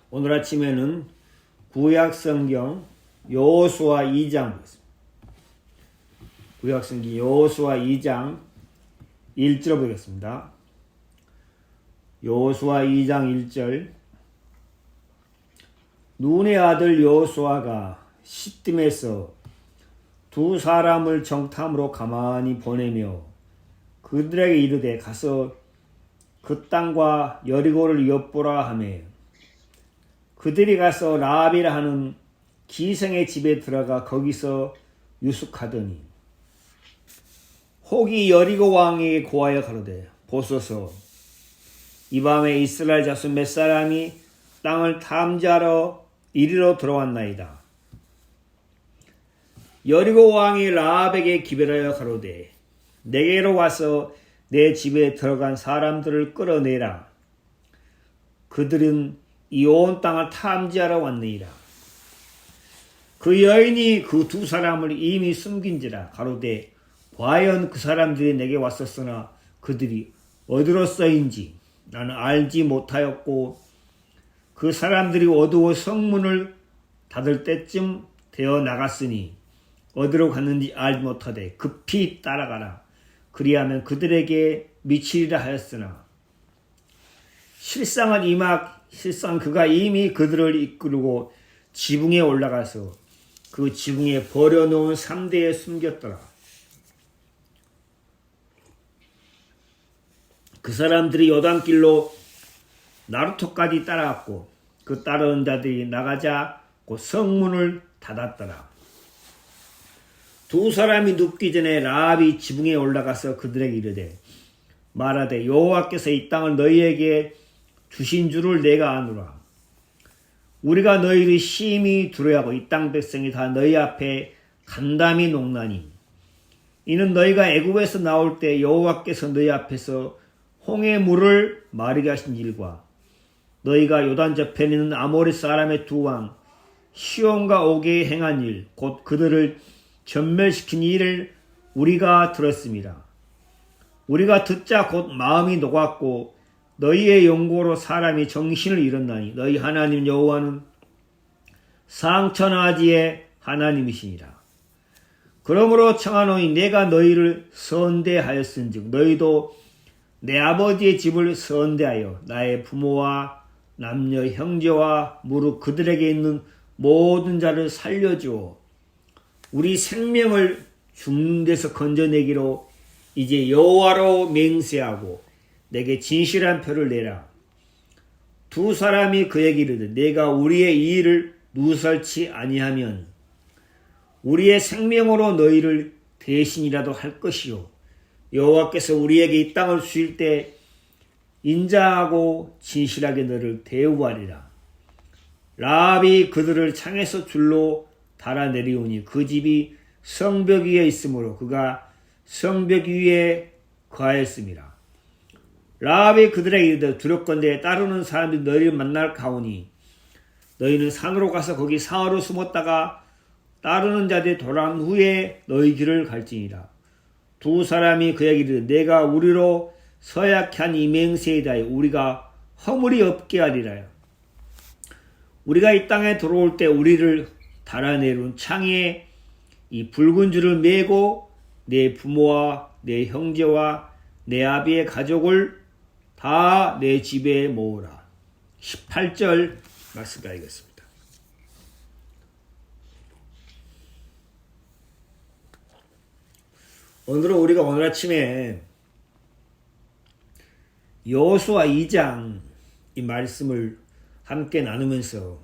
오늘 아침에는 구약성경 여호수아 2장 보겠습니다. 구약성경 여호수아 2장 1절 보겠습니다. 여호수아 2장 1절. 눈의 아들 여호수아가 시딤에서 두 사람을 정탐으로 가만히 보내며 그들에게 이르되 가서 그 땅과 여리고를 엿보라 하매 그들이 가서 라합이라 하는 기생의 집에 들어가 거기서 유숙하더니 혹이 여리고 왕에게 고하여 가로되 보소서 이 밤에 이스라엘 자손 몇 사람이 땅을 탐지하러 이리로 들어왔나이다. 여리고 왕이 라합에게 기별하여 가로되 내게로 와서 내 집에 들어간 사람들을 끌어내라. 그들은 이 온 땅을 탐지하러 왔느니라. 그 여인이 그 두 사람을 이미 숨긴지라. 가로되 과연 그 사람들이 내게 왔었으나 그들이 어디로서인지 나는 알지 못하였고 그 사람들이 어두워 성문을 닫을 때쯤 되어 나갔으니 어디로 갔는지 알지 못하되 급히 따라가라. 그리하면 그들에게 미치리라 하였으나 실상 그가 이미 그들을 이끌고 지붕에 올라가서 그 지붕에 버려놓은 삼대에 숨겼더라. 그 사람들이 요단길로 나루토까지 따라갔고 그 따르는 자들이 나가자 곧 성문을 닫았더라. 두 사람이 눕기 전에 라합이 지붕에 올라가서 그들에게 이르되 말하되 여호와께서 이 땅을 너희에게 주신 줄을 내가 아노라. 우리가 너희를 심히 두려워하고 이 땅 백성이 다 너희 앞에 간담이 녹나니 이는 너희가 애굽에서 나올 때 여호와께서 너희 앞에서 홍해 물을 마르게 하신 일과 너희가 요단 저편에 있는 아모리 사람의 두 왕 시온과 오게에 행한 일 곧 그들을 전멸시킨 일을 우리가 들었습니다. 우리가 듣자 곧 마음이 녹았고 너희의 용고로 사람이 정신을 잃었나니 너희 하나님 여호와는 상천하지의 하나님이시니라. 그러므로 청하노니 내가 너희를 선대하였은즉 너희도 내 아버지의 집을 선대하여 나의 부모와 남녀 형제와 무릇 그들에게 있는 모든 자를 살려주어 우리 생명을 죽는 데서 건져내기로 이제 여호와로 맹세하고 내게 진실한 표를 내라. 두 사람이 그에게 이르되 내가 우리의 이 일을 누설치 아니하면 우리의 생명으로 너희를 대신이라도 할 것이요 여호와께서 우리에게 이 땅을 주실 때 인자하고 진실하게 너를 대우하리라. 라합이 그들을 창에서 줄로 달아내리오니 그 집이 성벽 위에 있으므로 그가 성벽 위에 거하였습니다. 라합이 그들에게 이르되 두렵건대 따르는 사람들이 너희를 만날 가오니 너희는 산으로 가서 거기 사흘을 숨었다가 따르는 자들이 돌아온 후에 너희 길을 갈지니라. 두 사람이 그에게 이르되 내가 우리로 서약해 한 이 맹세에 대하여 우리가 허물이 없게 하리라. 우리가 이 땅에 들어올 때 우리를 달아내려온 창에 이 붉은 줄을 메고 내 부모와 내 형제와 내 아비의 가족을 다 내 집에 모으라. 18절 말씀 가겠습니다. 우리가 오늘 아침에 여호수아 2장 이 말씀을 함께 나누면서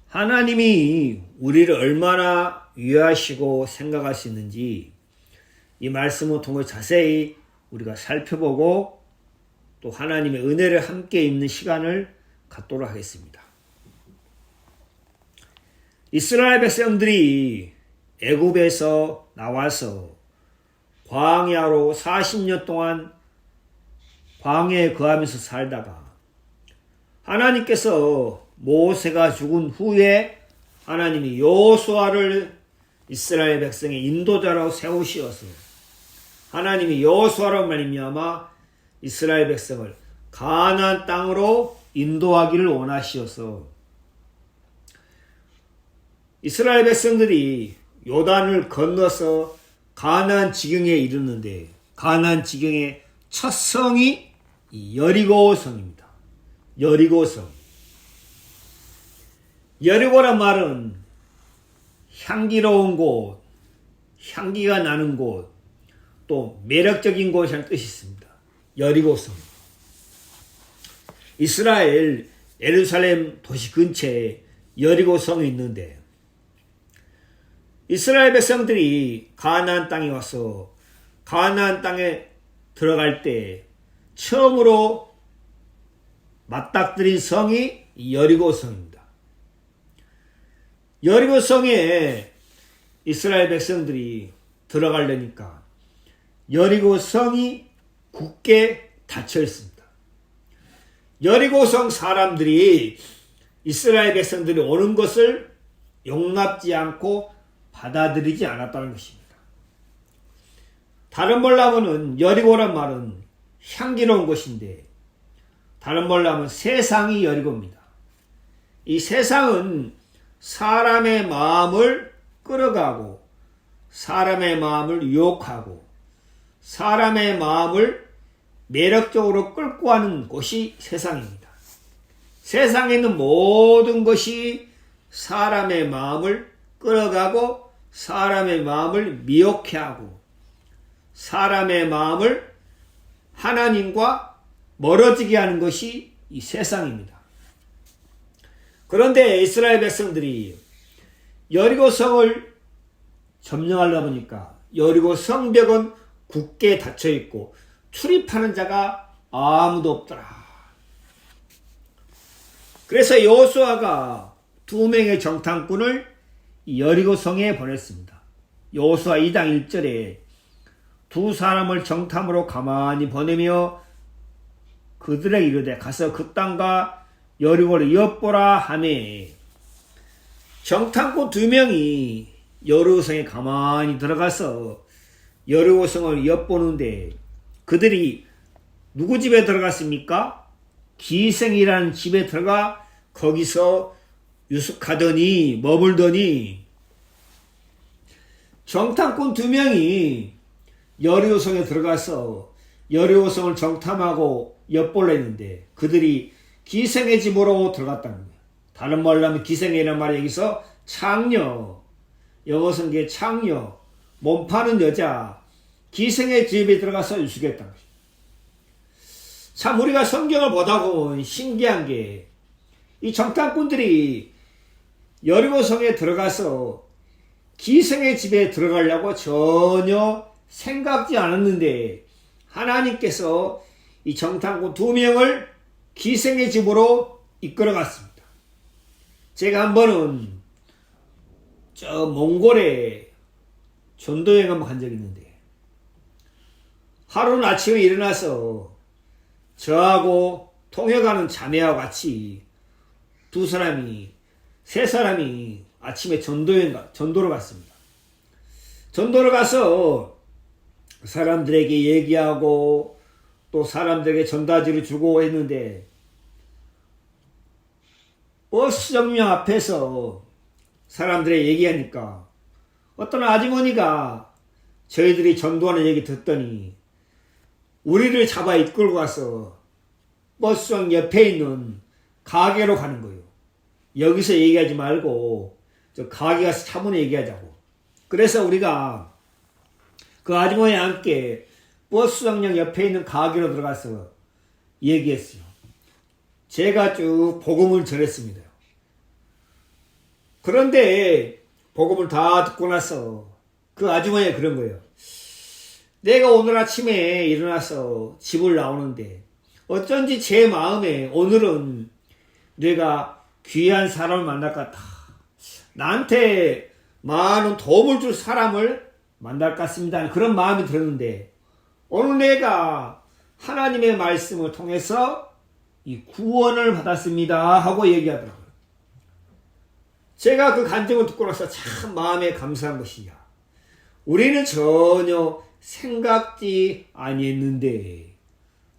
하나님이 우리를 얼마나 위하시고 생각하시는지 이 말씀을 통해 자세히 우리가 살펴보고 또 하나님의 은혜를 함께 입는 시간을 갖도록 하겠습니다. 이스라엘 백성들이 애굽에서 나와서 광야로 40년 동안 광야에 거하면서 살다가 하나님께서 모세가 죽은 후에 하나님이 여호수아를 이스라엘 백성의 인도자로 세우시어서 하나님이 여호수아로 말미암아 이스라엘 백성을 가나안 땅으로 인도하기를 원하시어서 이스라엘 백성들이 요단을 건너서 가나안 지경에 이르는데 가나안 지경의 첫 성이 여리고 성입니다. 여리고 성. 여리고란 말은 향기로운 곳, 향기가 나는 곳, 또 매력적인 곳이라는 뜻이 있습니다. 여리고 성. 이스라엘 예루살렘 도시 근처에 여리고 성이 있는데 이스라엘 백성들이 가나안 땅에 와서 가나안 땅에 들어갈 때 처음으로 맞닥뜨린 성이 여리고 성입니다. 여리고 성에 이스라엘 백성들이 들어가려니까 여리고 성이 굳게 닫혀 있습니다. 여리고 성 사람들이 이스라엘 백성들이 오는 것을 용납지 않고 받아들이지 않았다는 것입니다. 다른 말로 하면 여리고란 말은 향기로운 곳인데 다른 말로 하면 세상이 여리고입니다. 이 세상은 사람의 마음을 끌어가고 사람의 마음을 유혹하고 사람의 마음을 매력적으로 끌고 가는 곳이 세상입니다. 세상에 있는 모든 것이 사람의 마음을 끌어가고 사람의 마음을 미혹해 하고 사람의 마음을 하나님과 멀어지게 하는 것이 이 세상입니다. 그런데 이스라엘 백성들이 여리고 성을 점령하려 보니까 여리고 성벽은 굳게 닫혀 있고 출입하는 자가 아무도 없더라. 그래서 여호수아가 2명의 정탐꾼을 여리고 성에 보냈습니다. 여호수아 2장 1절에 두 사람을 정탐으로 가만히 보내며 그들에게 이르되 가서 그 땅과 여리고를 엿보라 하매 정탐꾼 2명이 여리고 성에 가만히 들어가서 여리고 성을 엿보는데 그들이 누구 집에 들어갔습니까? 기생이라는 집에 들어가 거기서 유숙하더니 머물더니 정탐꾼 2명이 여리고성에 들어가서 여리고성을 정탐하고 엿보려 했는데 그들이 기생의 집으로 들어갔다는 거예요. 다른 말로 하면 기생이라는 말이 여기서 창녀, 영어 성경에 창녀, 몸 파는 여자, 기생의 집에 들어가서 유숙했다는 거예요. 참 우리가 성경을 보다 보면 신기한 게 이 정탐꾼들이 여리고성에 들어가서 기생의 집에 들어가려고 전혀 생각지 않았는데 하나님께서 이 정탐꾼 2명을 기생의 집으로 이끌어 갔습니다. 제가 한 번은 저 몽골에 전도여행 한번 간 적이 있는데 하루는 아침에 일어나서 저하고 통역하는 자매와 같이 세 사람이 아침에 전도로 갔습니다. 전도로 가서 사람들에게 얘기하고 또 사람들에게 전단지를 주고 했는데 버스 정류장 앞에서 사람들에게 얘기하니까 어떤 아주머니가 저희들이 전도하는 얘기 듣더니 우리를 잡아 이끌고 가서 버스정 옆에 있는 가게로 가는 거예요. 여기서 얘기하지 말고 저 가게 가서 차분히 얘기하자고. 그래서 우리가 그 아주머니와 함께 버스 정류장 옆에 있는 가게로 들어가서 얘기했어요. 제가 쭉 복음을 전했습니다. 그런데 복음을 다 듣고 나서 그 아주머니가 그런 거예요. 내가 오늘 아침에 일어나서 집을 나오는데 어쩐지 제 마음에 오늘은 내가 귀한 사람을 만날 것 같아. 나한테 많은 도움을 줄 사람을 만날 것 같습니다. 그런 마음이 들었는데 오늘 내가 하나님의 말씀을 통해서 이 구원을 받았습니다 하고 얘기하더라고요. 제가 그 간증을 듣고 나서 참 마음에 감사한 것이야. 우리는 전혀 생각지 아니했는데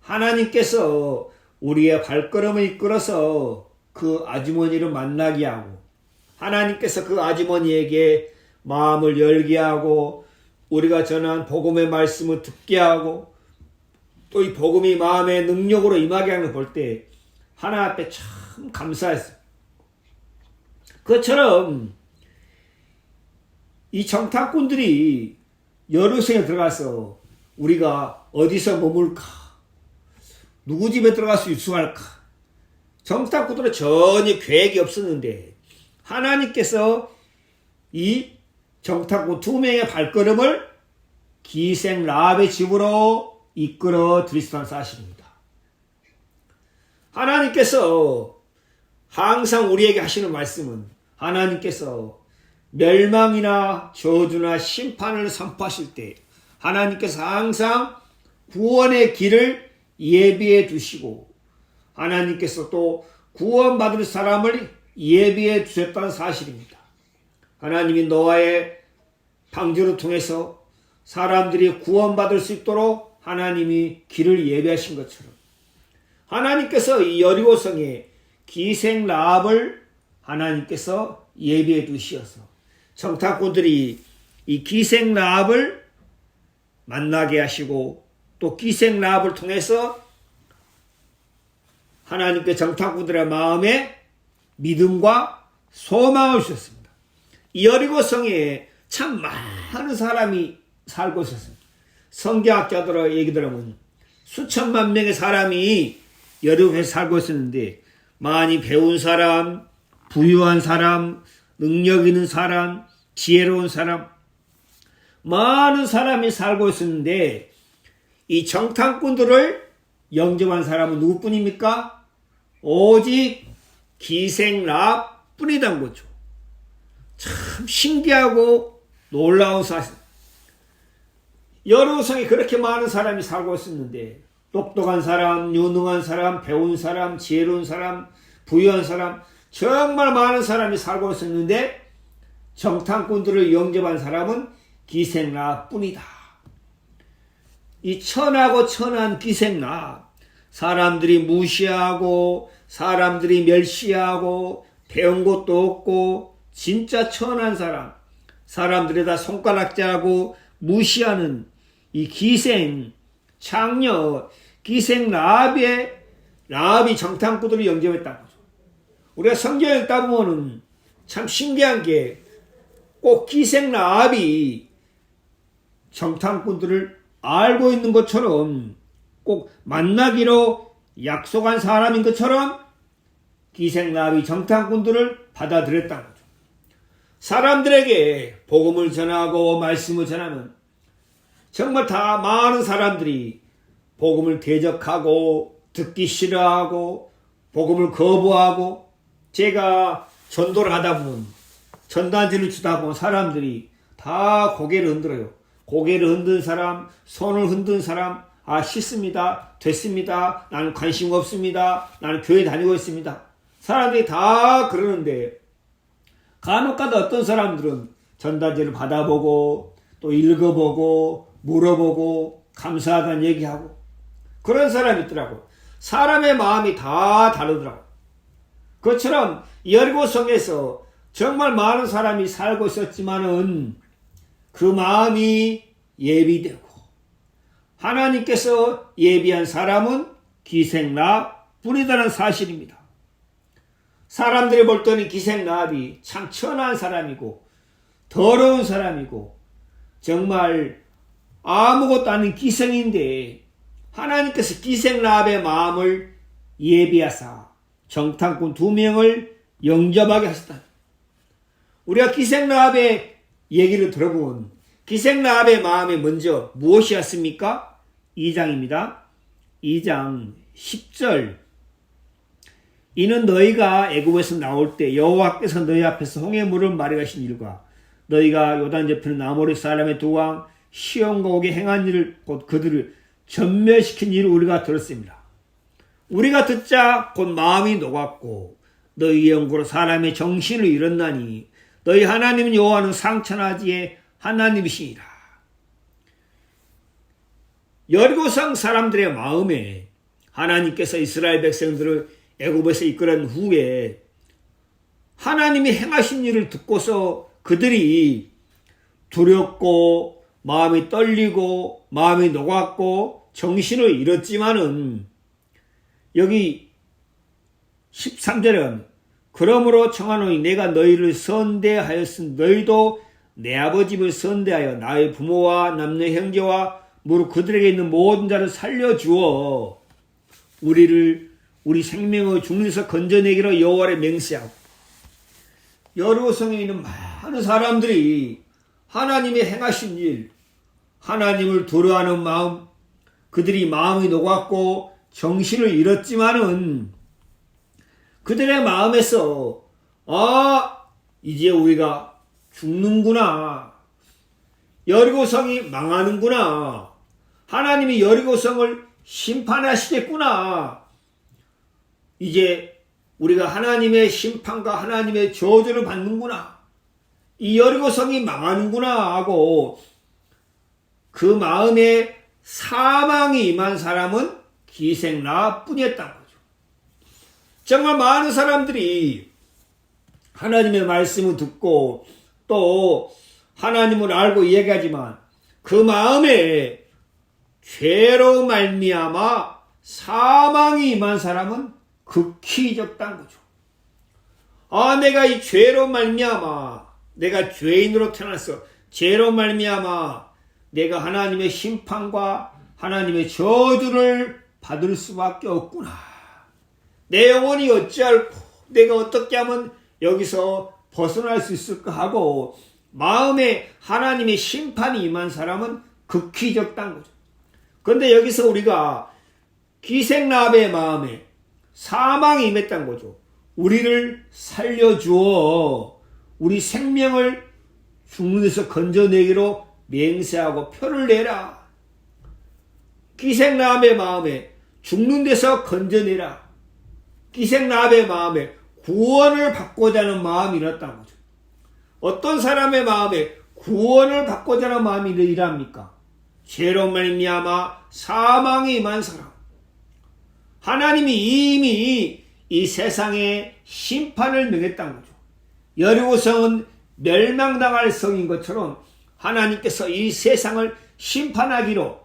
하나님께서 우리의 발걸음을 이끌어서 그 아주머니를 만나게 하고 하나님께서 그 아주머니에게 마음을 열게 하고 우리가 전한 복음의 말씀을 듣게 하고 또 이 복음이 마음의 능력으로 임하게 하는 걸 볼 때 하나님 앞에 참 감사했어요. 그것처럼 이 정탐꾼들이 여루성에 들어가서 우리가 어디서 머물까? 누구 집에 들어가서 유숙할까? 정탐꾼들은 전혀 계획이 없었는데 하나님께서 이 정탐꾼 2명의 발걸음을 기생 라합의 집으로 이끌어 들이셨다는 사실입니다. 하나님께서 항상 우리에게 하시는 말씀은 하나님께서 멸망이나 저주나 심판을 선포하실 때 하나님께서 항상 구원의 길을 예비해 두시고 하나님께서 또 구원받을 사람을 예비해 두셨다는 사실입니다. 하나님이 노아의 방주를 통해서 사람들이 구원받을 수 있도록 하나님이 길을 예비하신 것처럼 하나님께서 이 여리고성에 기생 라합을 하나님께서 예비해 두시어서 정탐꾼들이 이 기생 라합을 만나게 하시고 또 기생 라합을 통해서 하나님께 정탐꾼들의 마음에 믿음과 소망을 주셨습니다. 이 여리고성에 참 많은 사람이 살고 있었습니다. 성경학자들의 얘기 들으면 수천만 명의 사람이 여리고에 살고 있었는데 많이 배운 사람, 부유한 사람, 능력 있는 사람, 지혜로운 사람 많은 사람이 살고 있었는데 이 정탐꾼들을 영접한 사람은 누구뿐입니까? 오직 기생 라합뿐이란 거죠. 참 신기하고 놀라운 사실. 여리고성에 그렇게 많은 사람이 살고 있었는데 똑똑한 사람, 유능한 사람, 배운 사람, 지혜로운 사람, 부유한 사람 정말 많은 사람이 살고 있었는데 정탐꾼들을 영접한 사람은 기생 라합뿐이다. 이 천하고 천한 기생 라합, 사람들이 무시하고 사람들이 멸시하고 배운 것도 없고 진짜 천한 사람, 사람들이 다 손가락질하고 무시하는 이 기생 창녀 기생 라합이 정탐꾼들을 영접했다는 거죠. 우리가 성경 읽다 보면은 참 신기한 게 꼭 기생 라합이 정탐꾼들을 알고 있는 것처럼 꼭 만나기로 약속한 사람인 것처럼 기생 라합이 정탐꾼들을 받아들였다는 거죠. 사람들에게 복음을 전하고 말씀을 전하면 정말 다 많은 사람들이 복음을 대적하고 듣기 싫어하고 복음을 거부하고 제가 전도를 하다 보면 전단지를 주다 보면 사람들이 다 고개를 흔들어요. 고개를 흔든 사람, 손을 흔든 사람, 아 싫습니다, 됐습니다, 나는 관심 없습니다, 나는 교회 다니고 있습니다. 사람들이 다 그러는데 간혹가다 어떤 사람들은 전단지를 받아보고 또 읽어보고 물어보고 감사하다는 얘기하고 그런 사람이 있더라고요. 사람의 마음이 다 다르더라고요. 그것처럼 여리고성에서 정말 많은 사람이 살고 있었지만은 그 마음이 예비되고 하나님께서 예비한 사람은 기생 라합뿐이라는 사실입니다. 사람들이 볼 때는 기생 라합이 참 천한 사람이고 더러운 사람이고 정말 아무것도 아닌 기생인데 하나님께서 기생 라합의 마음을 예비하사 정탐꾼 2명을 영접하게 하셨다. 우리가 기생 라합의 얘기를 들어보면 기생 라합의 마음에 먼저 무엇이었습니까? 2장입니다. 2장 10절 이는 너희가 애굽에서 나올 때 여호와께서 너희 앞에서 홍해 물을 마르가신 일과 너희가 요단 저편 아모리 사람의 두 왕 시온과 옥에 행한 일을 곧 그들을 전멸시킨 일을 우리가 들었습니다. 우리가 듣자 곧 마음이 녹았고 너희 영구로 사람의 정신을 잃었나니 너희 하나님 여호와는 상천하지의 하나님이시니라. 여리고성 사람들의 마음에 하나님께서 이스라엘 백성들을 애굽에서 이끌은 후에 하나님이 행하신 일을 듣고서 그들이 두렵고 마음이 떨리고 마음이 녹았고 정신을 잃었지만은 여기 13절에 그러므로 청하노니 내가 너희를 선대하였으니 너희도 내 아버지를 선대하여 나의 부모와 남녀 형제와 무릇 그들에게 있는 모든 자를 살려주어 우리 생명의 죽는데서 건져내기로 여호와를 맹세하고 여리고성에 있는 많은 사람들이 하나님의 행하신 일, 하나님을 두려워하는 마음, 그들이 마음이 녹았고 정신을 잃었지만은 그들의 마음에서 이제 우리가 죽는구나. 여리고성이 망하는구나. 하나님이 여리고성을 심판하시겠구나. 이제 우리가 하나님의 심판과 하나님의 저주를 받는구나. 이 여리고성이 망하는구나 하고 그 마음에 사망이 임한 사람은 기생라뿐이었다는 거죠. 정말 많은 사람들이 하나님의 말씀을 듣고 또 하나님을 알고 얘기하지만 그 마음에 죄로 말미암아 사망이 임한 사람은 극히 적다는 거죠. 내가 이 죄로 말미암아 내가 죄인으로 태어났어. 죄로 말미암아 내가 하나님의 심판과 하나님의 저주를 받을 수밖에 없구나. 내 영혼이 어찌할꼬 내가 어떻게 하면 여기서 벗어날 수 있을까 하고 마음에 하나님의 심판이 임한 사람은 극히 적다는 거죠. 그런데 여기서 우리가 기생라합의 마음에 사망이 임했다는 거죠. 우리를 살려주어 우리 생명을 죽는 데서 건져내기로 맹세하고 표를 내라. 기생라합의 마음에 죽는 데서 건져내라. 기생라합의 마음에 구원을 받고자 하는 마음이 일었다는 거죠. 어떤 사람의 마음에 구원을 받고자 하는 마음이 일합니까? 죄로 말미암아 사망이 임한 사람. 하나님이 이미 이 세상에 심판을 명했다는 거죠. 여리고성은 멸망당할 성인 것처럼 하나님께서 이 세상을 심판하기로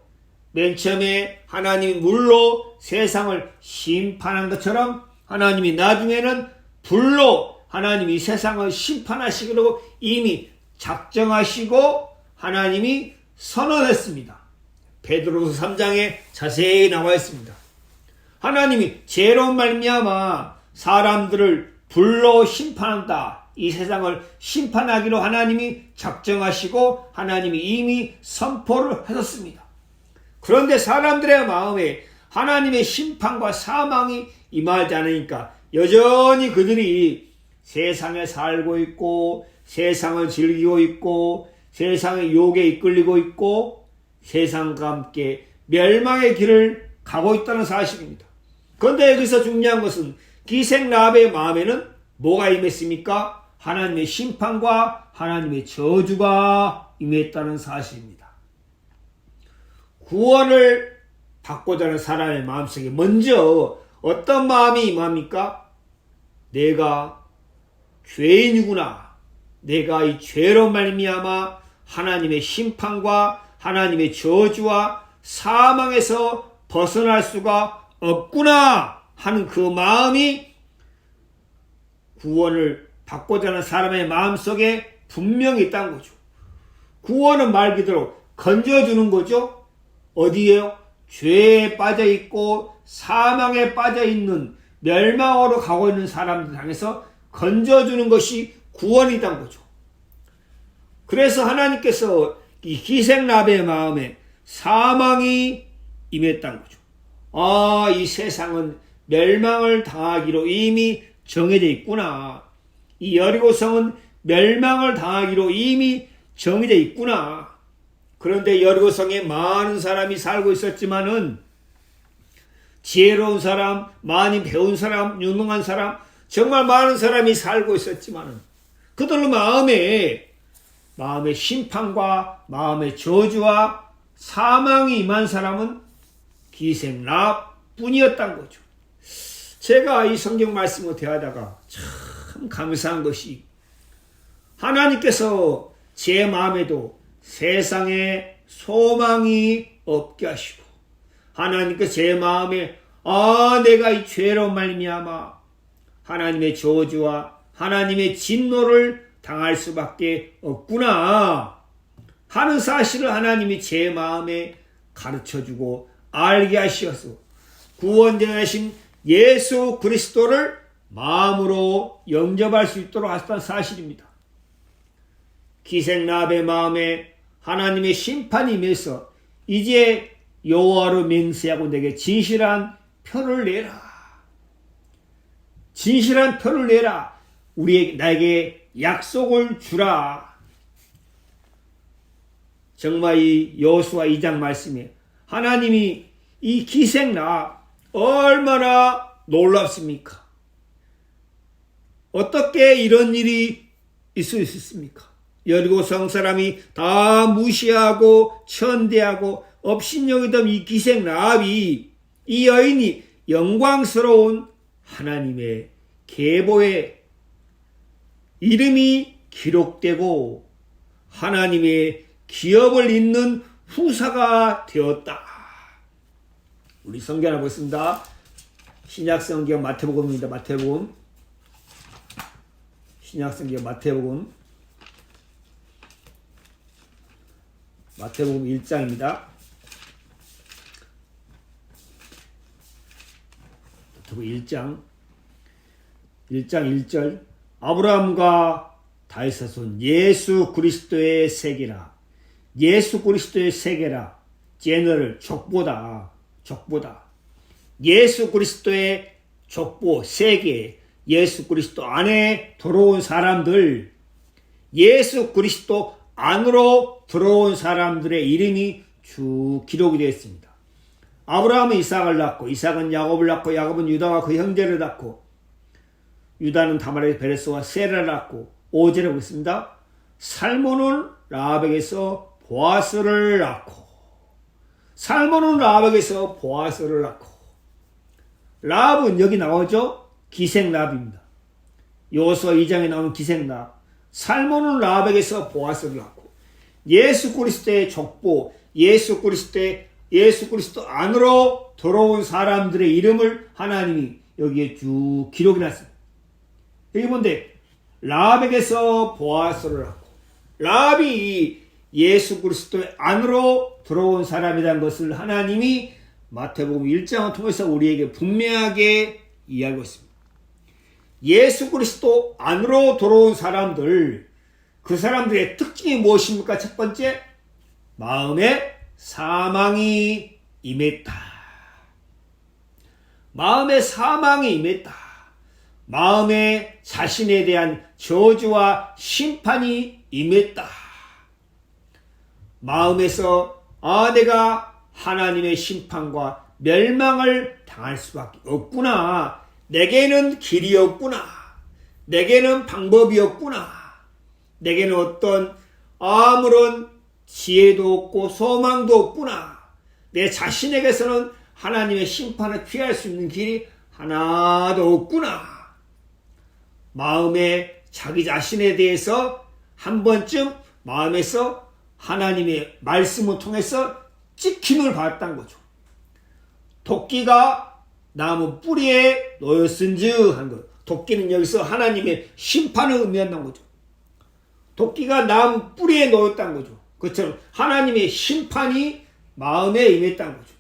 맨 처음에 하나님이 물로 세상을 심판한 것처럼 하나님이 나중에는 불로 하나님이 이 세상을 심판하시기로 이미 작정하시고 하나님이 선언했습니다. 베드로서 3장에 자세히 나와 있습니다. 하나님이 죄로 말미암아 사람들을 불로 심판한다. 이 세상을 심판하기로 하나님이 작정하시고 하나님이 이미 선포를 하셨습니다. 그런데 사람들의 마음에 하나님의 심판과 사망이 임하지 않으니까 여전히 그들이 세상에 살고 있고 세상을 즐기고 있고 세상의 유혹에 이끌리고 있고 세상과 함께 멸망의 길을 가고 있다는 사실입니다. 그런데 여기서 중요한 것은 기생라합의 마음에는 뭐가 임했습니까? 하나님의 심판과 하나님의 저주가 임했다는 사실입니다. 구원을 받고자 하는 사람의 마음속에 먼저 어떤 마음이 임합니까? 내가 죄인이구나. 내가 이 죄로 말미암아 하나님의 심판과 하나님의 저주와 사망에서 벗어날 수가 없구나 하는 그 마음이 구원을 받고자 하는 사람의 마음속에 분명히 있다는 거죠. 구원은 말 그대로 건져주는 거죠. 어디에요? 죄에 빠져있고 사망에 빠져있는 멸망으로 가고 있는 사람들 향해서 건져주는 것이 구원이란 거죠. 그래서 하나님께서 이 기생라합의 마음에 사망이 임했다는 거죠. 이 세상은 멸망을 당하기로 이미 정해져 있구나. 이 여리고성은 멸망을 당하기로 이미 정해져 있구나. 그런데 여리고성에 많은 사람이 살고 있었지만은 지혜로운 사람, 많이 배운 사람, 유능한 사람, 정말 많은 사람이 살고 있었지만은 그들 마음에 심판과 마음의 저주와 사망이 임한 사람은 기생라합 뿐이었단 거죠. 제가 이 성경 말씀을 대하다가 참 감사한 것이 하나님께서 제 마음에도 세상에 소망이 없게 하시고 하나님께서 제 마음에 내가 이 죄로 말미암아 하나님의 저주와 하나님의 진노를 당할 수밖에 없구나 하는 사실을 하나님이 제 마음에 가르쳐주고 알게 하시어서 구원자이신 예수 그리스도를 마음으로 영접할 수 있도록 하셨다는 사실입니다. 기생라합의 마음에 하나님의 심판이 임해서 이제 여호와로 맹세하고 내게 진실한 표를 내라. 진실한 표를 내라. 나에게 약속을 주라. 정말 이 여호수아 2장 말씀에 하나님이 이 기생라합 얼마나 놀랍습니까? 어떻게 이런 일이 있을 수 있습니까? 여리고 성 사람이 다 무시하고 천대하고 업신여기던 이 기생라합이 이 여인이 영광스러운 하나님의 계보에 이름이 기록되고 하나님의 기업을 잇는 후사가 되었다. 우리 성경 하나 보겠습니다. 신약성경 마태복음입니다. 마태복음. 신약성경 마태복음 1장입니다. 마태복음 1장 1절 아브라함과 다윗의 손 예수 그리스도의 세계라. 예수 그리스도의 세계라. 제너럴 족보다. 예수 그리스도의 족보 세계. 예수 그리스도 안에 들어온 사람들, 예수 그리스도 안으로 들어온 사람들의 이름이 쭉 기록이 되어 있습니다. 아브라함은 이삭을 낳고 이삭은 야곱을 낳고 야곱은 유다와 그 형제를 낳고 유다는 다말의 베레스와 세라를 낳고 5절에 보겠습니다. 살몬은 라합에게서 보아스를 낳고 라합은 여기 나오죠. 기생라합입니다. 여호수아 2장에 나오는 기생라합. 살몬은 라합에게서 보아스를 낳고 예수 그리스도의 족보, 예수 그리스도 안으로 들어온 사람들의 이름을 하나님이 여기에 쭉 기록해 놨습니다. 여기 본데 라합에게서 보아스를 낳고 라합이 예수 그리스도 안으로 들어온 사람이라는 것을 하나님이 마태복음 1장을 통해서 우리에게 분명하게 이야기하고 있습니다. 예수 그리스도 안으로 들어온 사람들, 그 사람들의 특징이 무엇입니까? 첫 번째, 마음에 사망이 임했다. 마음에 자신에 대한 저주와 심판이 임했다. 마음에서 내가 하나님의 심판과 멸망을 당할 수밖에 없구나. 내게는 길이 없구나. 내게는 방법이 없구나. 내게는 어떤 아무런 지혜도 없고 소망도 없구나. 내 자신에게서는 하나님의 심판을 피할 수 있는 길이 하나도 없구나. 마음에 자기 자신에 대해서 한 번쯤 마음에서 하나님의 말씀을 통해서 찍힘을 받았다는 거죠. 도끼가 나무 뿌리에 놓였은즉 한 것. 도끼는 여기서 하나님의 심판을 의미한다는 거죠. 도끼가 나무 뿌리에 놓였다는 거죠. 그처럼 하나님의 심판이 마음에 임했다는 거죠.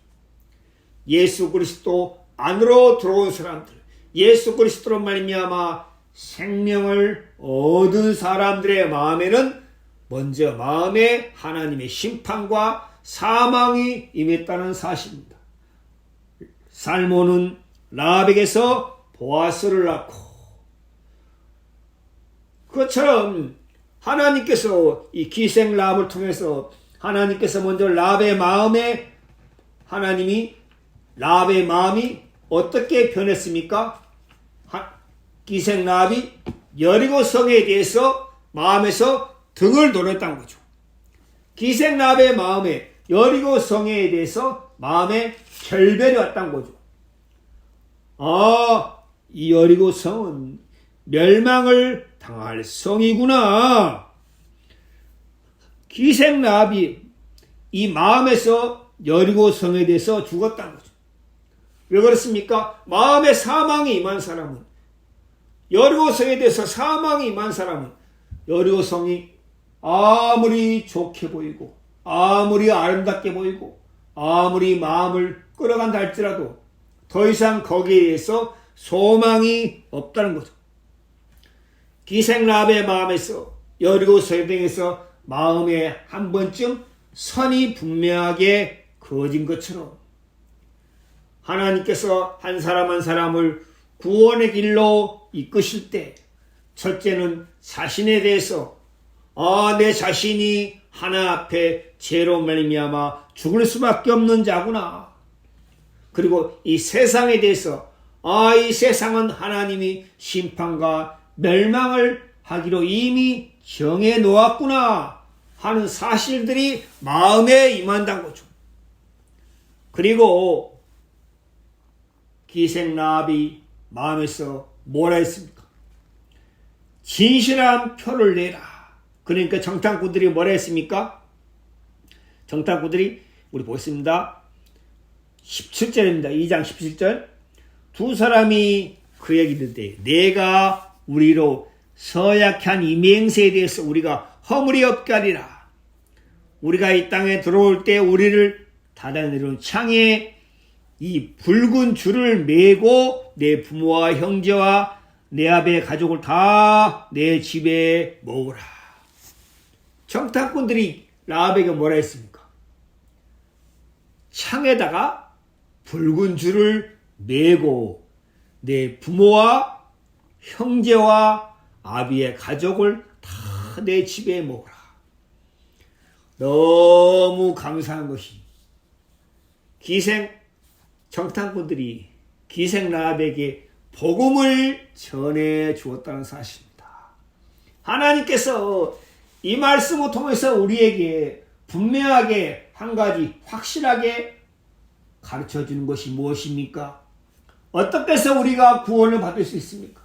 예수 그리스도 안으로 들어온 사람들, 예수 그리스도로 말미암아 생명을 얻은 사람들의 마음에는 먼저 마음에 하나님의 심판과 사망이 임했다는 사실입니다. 살몬은 라합에게서 보아스를 낳고 그것처럼 하나님께서 이 기생 라합을 통해서 하나님께서 먼저 라합의 마음에 라합의 마음이 어떻게 변했습니까? 기생 라합이 여리고 성에 대해서 마음에서 등을 돌렸다는 거죠. 기생 라합의 마음에 여리고 성에 대해서 마음에 결별이 왔다는 거죠. 이 여리고 성은 멸망을 당할 성이구나. 기생 라합이 이 마음에서 여리고 성에 대해서 죽었다는 거죠. 왜 그렇습니까? 마음에 사망이 임한 사람은, 여리고 성에 대해서 사망이 임한 사람은 여리고 성이 아무리 좋게 보이고 아무리 아름답게 보이고 아무리 마음을 끌어간다 할지라도 더 이상 거기에 대해서 소망이 없다는 거죠. 기생 라합의 마음에서 여리고 성에 대해서 마음에 한 번쯤 선이 분명하게 그어진 것처럼 하나님께서 한 사람 한 사람을 구원의 길로 이끄실 때 첫째는 자신에 대해서 내 자신이 하나 앞에 죄로 말미암아 죽을 수밖에 없는 자구나. 그리고 이 세상에 대해서 이 세상은 하나님이 심판과 멸망을 하기로 이미 정해 놓았구나 하는 사실들이 마음에 임한다는 거죠. 그리고 기생 라합이 마음에서 뭐라 했습니까? 진실한 표를 내라. 그러니까 정탐꾼들이 뭐라 했습니까? 정탐꾼들이 우리 보겠습니다. 17절입니다. 2장 17절. 두 사람이 그에게 이르되 내가 우리로 서약한 이 맹세에 대해서 우리가 허물이 없게 하리라. 우리가 이 땅에 들어올 때 우리를 닫아내려온 창에 이 붉은 줄을 메고 내 부모와 형제와 내 아베의 가족을 다 내 집에 모으라. 정탐꾼들이 라합에게 뭐라 했습니까? 창에다가 붉은 줄을 메고 내 부모와 형제와 아비의 가족을 다 내 집에 모으라. 너무 감사한 것이 기생 정탐꾼들이 기생 라합에게 복음을 전해 주었다는 사실입니다. 하나님께서 이 말씀을 통해서 우리에게 분명하게 한 가지 확실하게 가르쳐 주는 것이 무엇입니까? 어떻게 해서 우리가 구원을 받을 수 있습니까?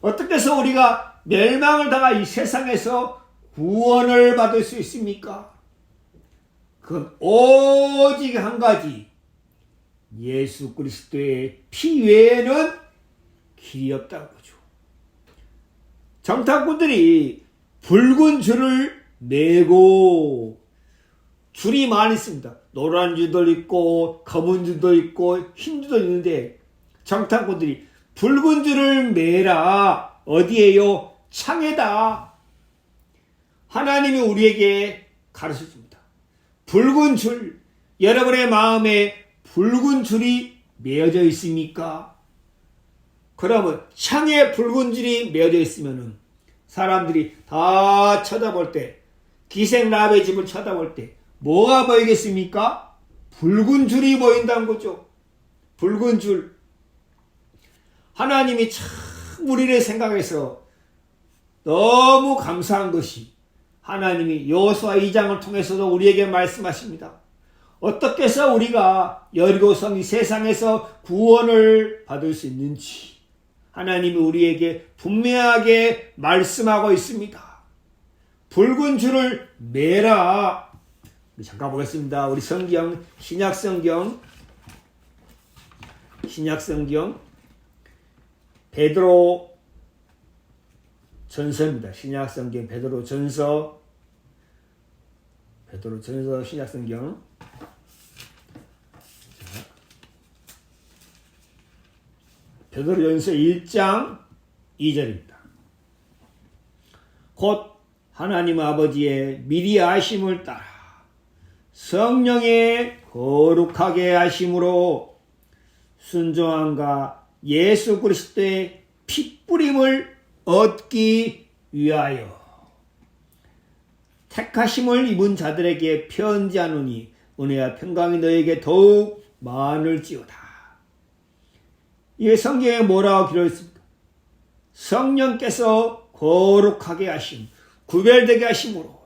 어떻게 해서 우리가 멸망을 당할 이 세상에서 구원을 받을 수 있습니까? 그건 오직 한 가지, 예수 그리스도의 피 외에는 길이 없다는 거죠. 정탐꾼들이 붉은 줄을 메고, 줄이 많이 있습니다. 노란 줄도 있고 검은 줄도 있고 흰 줄도 있는데 정탐꾼들이 붉은 줄을 메라. 어디에요? 창에다. 하나님이 우리에게 가르쳐줍니다. 붉은 줄, 여러분의 마음에 붉은 줄이 메어져 있습니까? 그러면 창에 붉은 줄이 메어져 있으면 사람들이 다 쳐다볼 때, 기생 라합의 집을 쳐다볼 때 뭐가 보이겠습니까? 붉은 줄이 보인다는 거죠. 붉은 줄. 하나님이 참 우리를 생각해서 너무 감사한 것이 하나님이 여호수아 2장을 통해서도 우리에게 말씀하십니다. 어떻게 해서 우리가 여리고성 이 세상에서 구원을 받을 수 있는지 하나님이 우리에게 분명하게 말씀하고 있습니다. 붉은 줄을 메라. 잠깐 보겠습니다. 우리 성경, 신약성경 베드로 전서입니다. 신약성경 베드로 전서 신약성경 베드로 전서 1장 2절입니다. 곧 하나님 아버지의 미리 아심을 따라 성령의 거룩하게 하심으로 순종함과 예수 그리스도의 핏뿌림을 얻기 위하여 택하심을 입은 자들에게 편지하노니 은혜와 평강이 너에게 더욱 많을지어다. 이 성경에 뭐라고 기록했습니까? 성령께서 거룩하게 하심, 구별되게 하심으로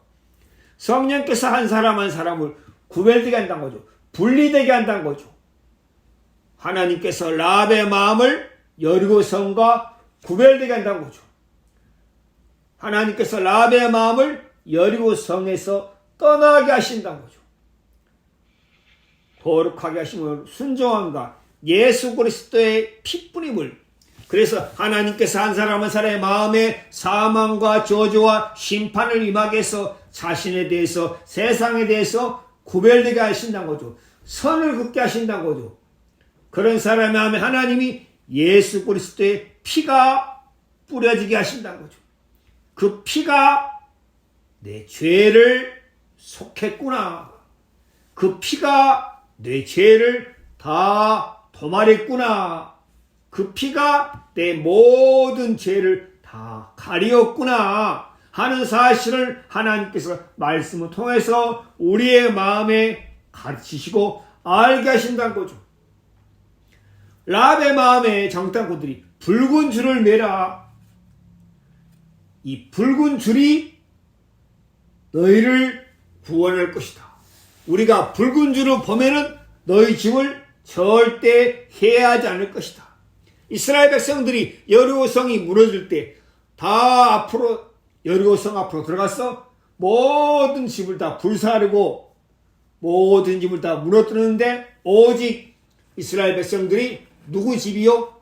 성령께서 한 사람 한 사람을 구별되게 한다는 거죠. 분리되게 한다는 거죠. 하나님께서 라합의 마음을 여리고성과 구별되게 한다는 거죠. 하나님께서 라합의 마음을 여리고성에서 떠나게 하신다는 거죠. 거룩하게 하심을 순종함과 예수 그리스도의 피뿌림을, 그래서 하나님께서 한 사람 한 사람의 마음에 사망과 저주와 심판을 임하게 해서 자신에 대해서 세상에 대해서 구별되게 하신다는 거죠. 선을 긋게 하신다는 거죠. 그런 사람의 마음에 하나님이 예수 그리스도의 피가 뿌려지게 하신다는 거죠. 그 피가 내 죄를 속했구나. 그 피가 내 죄를 다 도말했구나. 그 피가 내 모든 죄를 다 가리었구나 하는 사실을 하나님께서 말씀을 통해서 우리의 마음에 가르치시고 알게 하신다는 거죠. 라합의 마음에 정탐꾼들이 붉은 줄을 매라. 이 붉은 줄이 너희를 구원할 것이다. 우리가 붉은 줄을 보면은 너희 집을 절대 해하지 않을 것이다. 이스라엘 백성들이 여리고성이 무너질 때 다 앞으로 여리고성 앞으로 들어가서 모든 집을 다 불사르고 모든 집을 다 무너뜨리는데 오직 이스라엘 백성들이 누구 집이요?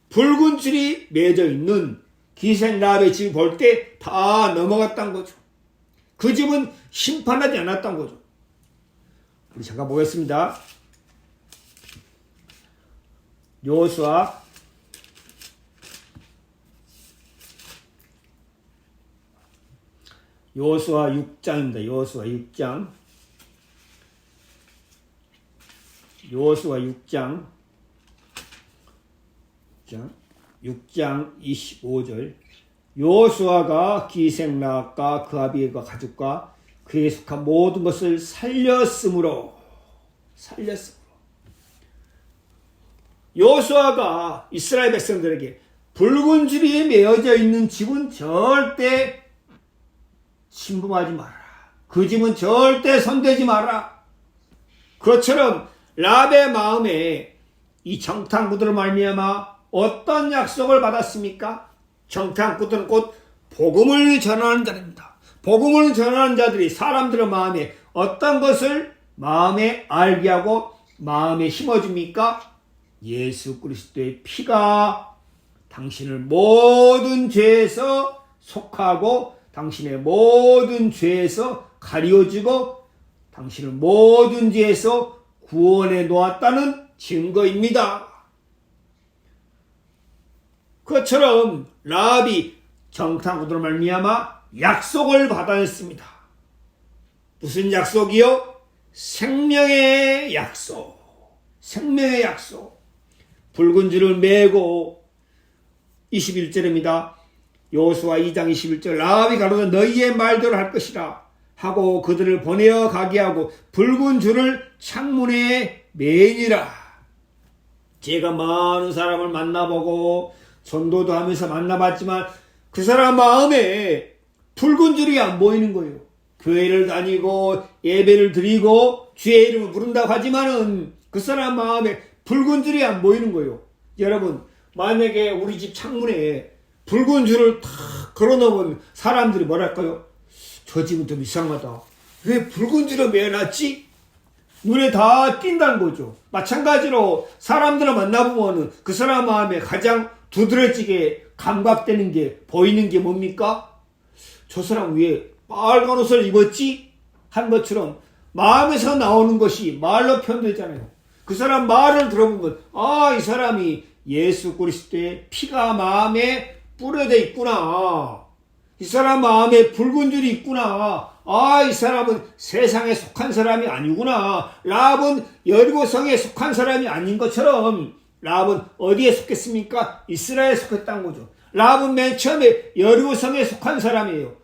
붉은 줄이 맺어 있는 기생 라합의 집을 볼 때 다 넘어갔다는 거죠. 그 집은 심판하지 않았다는 거죠. 우리 잠깐 보겠습니다. 여호수아 6장입니다. 여호수아 6장. 여호수아 6장 25절. 여호수아가 기생 라합과 그 아비의 가족과 그에게 속한 모든 것을 살렸으므로 여호수아가 이스라엘 백성들에게 붉은 줄이 메어져 있는 집은 절대 침범하지 마라. 그 집은 절대 손대지 마라. 그것처럼 라합의 마음에 이 정탐꾼들을 말미암아 어떤 약속을 받았습니까? 정탐꾼들은 곧 복음을 전하는 자입니다. 복음을 전하는 자들이 사람들의 마음에 어떤 것을 마음에 알게 하고 마음에 심어줍니까? 예수 그리스도의 피가 당신을 모든 죄에서 속하고 당신의 모든 죄에서 가리워지고 당신을 모든 죄에서 구원해 놓았다는 증거입니다. 그것처럼 라합이 정탐꾼으로 말미암아 약속을 받아냈습니다. 무슨 약속이요? 생명의 약속. 생명의 약속. 붉은 줄을 메고 21절입니다. 여호수아 2장 21절. 라합이 가로되 너희의 말대로 할 것이라 하고 그들을 보내어 가게 하고 붉은 줄을 창문에 매니라. 제가 많은 사람을 만나보고 전도도 하면서 만나봤지만 그 사람 마음에 붉은 줄이 안 보이는 거예요. 교회를 다니고 예배를 드리고 주의 이름을 부른다고 하지만은 그 사람 마음에 붉은 줄이 안 보이는 거예요. 여러분, 만약에 우리 집 창문에 붉은 줄을 탁 걸어놓으면 사람들이 뭐랄까요? 저 집은 좀 이상하다. 왜 붉은 줄을 매어놨지? 눈에 다 띈다는 거죠. 마찬가지로 사람들을 만나보면 그 사람 마음에 가장 두드러지게 감각되는 게 보이는 게 뭡니까? 저 사람 왜 빨간 옷을 입었지? 한 것처럼 마음에서 나오는 것이 말로 표현되잖아요. 그 사람 말을 들어보면 이 사람이 예수 그리스도의 피가 마음에 뿌려져 있구나. 이 사람 마음에 붉은 줄이 있구나. 이 사람은 세상에 속한 사람이 아니구나. 라합은 여리고성에 속한 사람이 아닌 것처럼 라합은 어디에 속했습니까? 이스라엘에 속했다는 거죠. 라합은 맨 처음에 여리고성에 속한 사람이에요.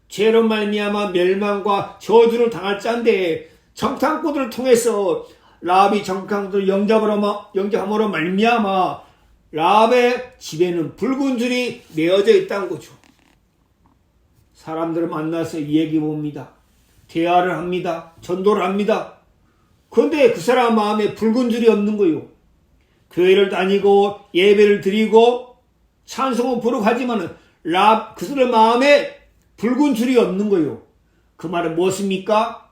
죄로 말미암아 멸망과 저주를 당할 자인데 정탐꾼들을 통해서 라합이 정탐꾼들을 영접함으로 말미암아 라합의 집에는 붉은 줄이 메어져 있다는 거죠. 사람들을 만나서 이야기해 봅니다. 대화를 합니다. 전도를 합니다. 그런데 그 사람 마음에 붉은 줄이 없는 거예요. 교회를 다니고 예배를 드리고 찬송을 부르고 하지만은 그 사람 마음에 붉은 줄이 없는 거요. 그 말은 무엇입니까?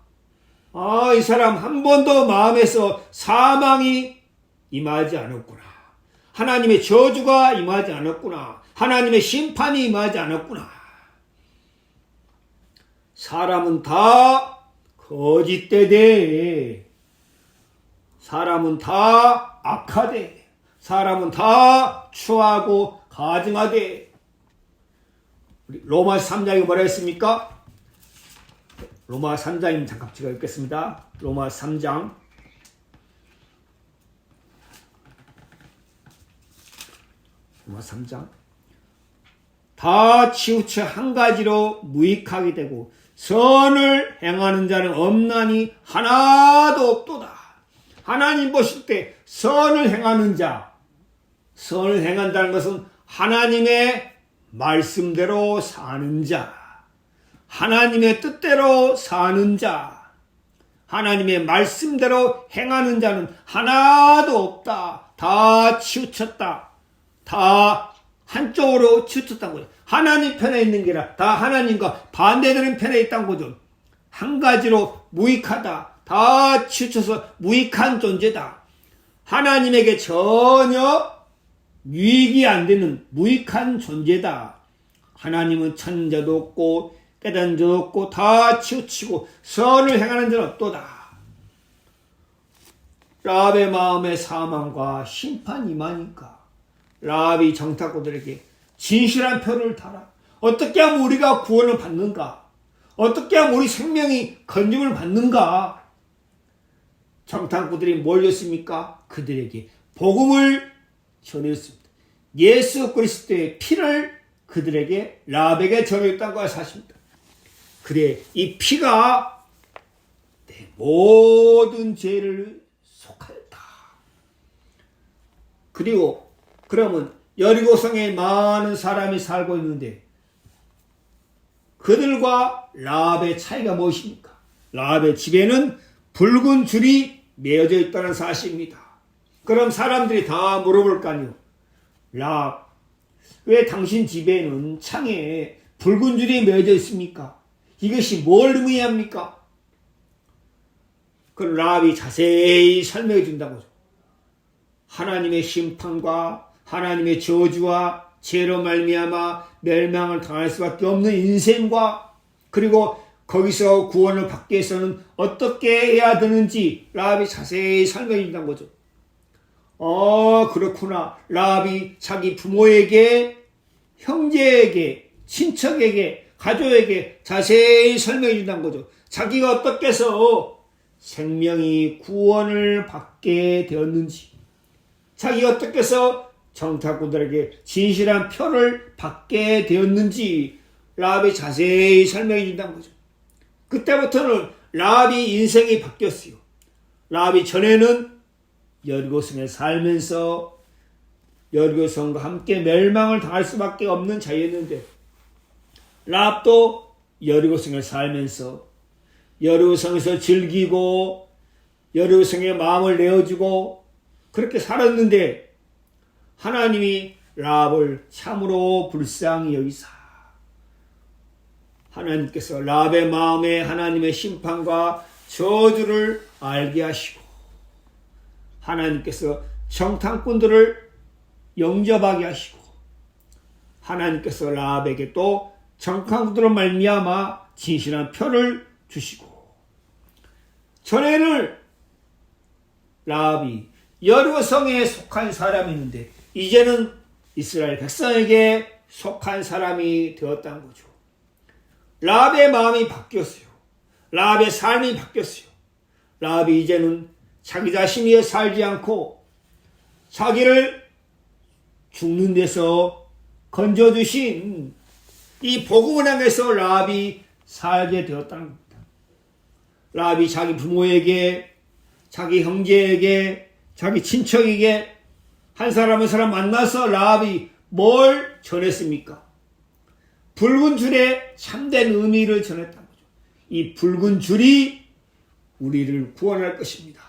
이 사람 한 번도 마음에서 사망이 임하지 않았구나. 하나님의 저주가 임하지 않았구나. 하나님의 심판이 임하지 않았구나. 사람은 다 거짓되되, 사람은 다 악하되, 사람은 다 추하고 가증하되. 로마서 3장이 뭐라 했습니까? 로마서 3장입니다. 잠깐 제가 읽겠습니다. 로마서 3장. 로마서 3장. 다 치우쳐 한 가지로 무익하게 되고 선을 행하는 자는 없나니 하나도 없도다. 하나님 보실 때 선을 행하는 자, 선을 행한다는 것은 하나님의 말씀대로 사는 자, 하나님의 뜻대로 사는 자, 하나님의 말씀대로 행하는 자는 하나도 없다. 다 치우쳤다. 다 한쪽으로 치우쳤다는 거죠. 하나님 편에 있는 게 아니라 다 하나님과 반대되는 편에 있다는 거죠. 한 가지로 무익하다. 다 치우쳐서 무익한 존재다. 하나님에게 전혀 유익이 안 되는 무익한 존재다. 하나님은 찾는 자도 없고 깨닫는 자도 없고 다 치우치고 선을 행하는 자는 없도다. 라합의 마음에 사망과 심판이 임하니까 라합이 정탐꾼들에게 진실한 표를 달아. 어떻게 하면 우리가 구원을 받는가? 어떻게 하면 우리 생명이 건짐을 받는가? 정탐꾼들이 몰렸습니까? 그들에게 복음을 전했습니다. 예수 그리스도의 피를 그들에게 라합에게 전했다고 하십니다. 그래, 이 피가 내 모든 죄를 속하였다. 그리고 그러면 여리고성에 많은 사람이 살고 있는데 그들과 라합의 차이가 무엇입니까? 라합의 집에는 붉은 줄이 매어져 있다는 사실입니다. 그럼 사람들이 다 물어볼 거 아니요. 라합, 왜 당신 집에는 창에 붉은 줄이 매어져 있습니까? 이것이 뭘 의미합니까? 그럼 라합이 자세히 설명해 준다고. 하나님의 심판과 하나님의 저주와 죄로 말미암아 멸망을 당할 수밖에 없는 인생과 그리고 거기서 구원을 받기 위해서는 어떻게 해야 되는지 라합이 자세히 설명해 준다는 거죠. 그렇구나. 라합이 자기 부모에게, 형제에게, 친척에게, 가족에게 자세히 설명해 준다는 거죠. 자기가 어떻게 해서 생명이 구원을 받게 되었는지, 자기가 어떻게 해서 정탐꾼들에게 진실한 표를 받게 되었는지 라합이 자세히 설명해 준다는 거죠. 그때부터는 라합이 인생이 바뀌었어요. 라합이 전에는 여리고성에 살면서 여리고성과 함께 멸망을 당할 수밖에 없는 자였는데 라합도 여리고성에 살면서 여리고성에서 즐기고 여리고성에 마음을 내어주고 그렇게 살았는데 하나님이 라합을 참으로 불쌍히 여기사 하나님께서 라합의 마음에 하나님의 심판과 저주를 알게 하시고 하나님께서 정탐꾼들을 영접하게 하시고 하나님께서 라합에게 또 정탐꾼들로 말미암아 진실한 표를 주시고 전에는 라합이 여리고성에 속한 사람이었는데 이제는 이스라엘 백성에게 속한 사람이 되었다는 거죠. 라합의 마음이 바뀌었어요. 라합의 삶이 바뀌었어요. 라합이 이제는 자기 자신이 살지 않고 자기를 죽는 데서 건져주신 이 복음을 향해서 라합이 살게 되었다는 겁니다. 라합이 자기 부모에게, 자기 형제에게, 자기 친척에게 한 사람 한 사람 만나서 라합이 뭘 전했습니까? 붉은 줄의 참된 의미를 전했다는 거죠. 이 붉은 줄이 우리를 구원할 것입니다.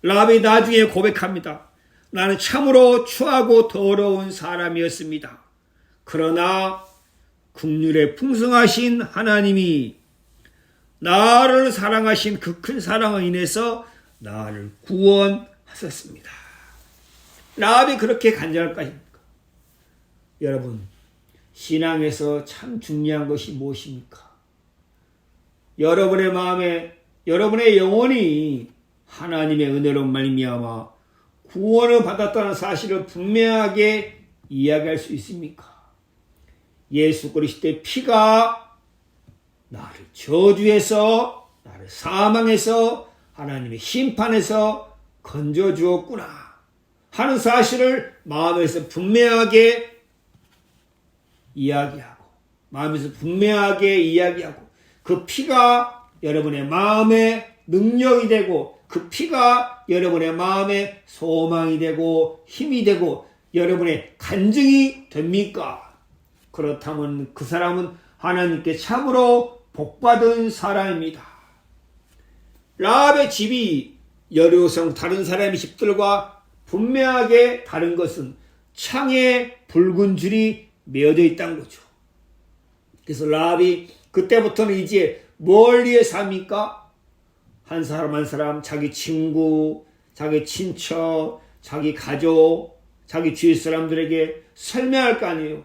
라합이 나중에 고백합니다. 나는 참으로 추하고 더러운 사람이었습니다. 그러나 긍휼에 풍성하신 하나님이 나를 사랑하신 그 큰 사랑을 인해서 나를 구원하셨습니다. 라합이 그렇게 간절할 것입니까? 여러분, 신앙에서 참 중요한 것이 무엇입니까? 여러분의 마음에, 여러분의 영혼이 하나님의 은혜로 말미암아 구원을 받았다는 사실을 분명하게 이야기할 수 있습니까? 예수 그리스도의 피가 나를 저주에서, 나를 사망에서, 하나님의 심판에서 건져주었구나 하는 사실을 마음에서 분명하게 이야기하고, 그 피가 여러분의 마음의 능력이 되고, 그 피가 여러분의 마음의 소망이 되고 힘이 되고 여러분의 간증이 됩니까? 그렇다면 그 사람은 하나님께 참으로 복받은 사람입니다. 라합의 집이 여리고성 다른 사람의 집들과 분명하게 다른 것은 창에 붉은 줄이 메어져 있다는 거죠. 그래서 라합이 그때부터는 이제 멀리에 삽니까? 한 사람 한 사람, 자기 친구, 자기 친척, 자기 가족, 자기 주위 사람들에게 설명할 거 아니에요.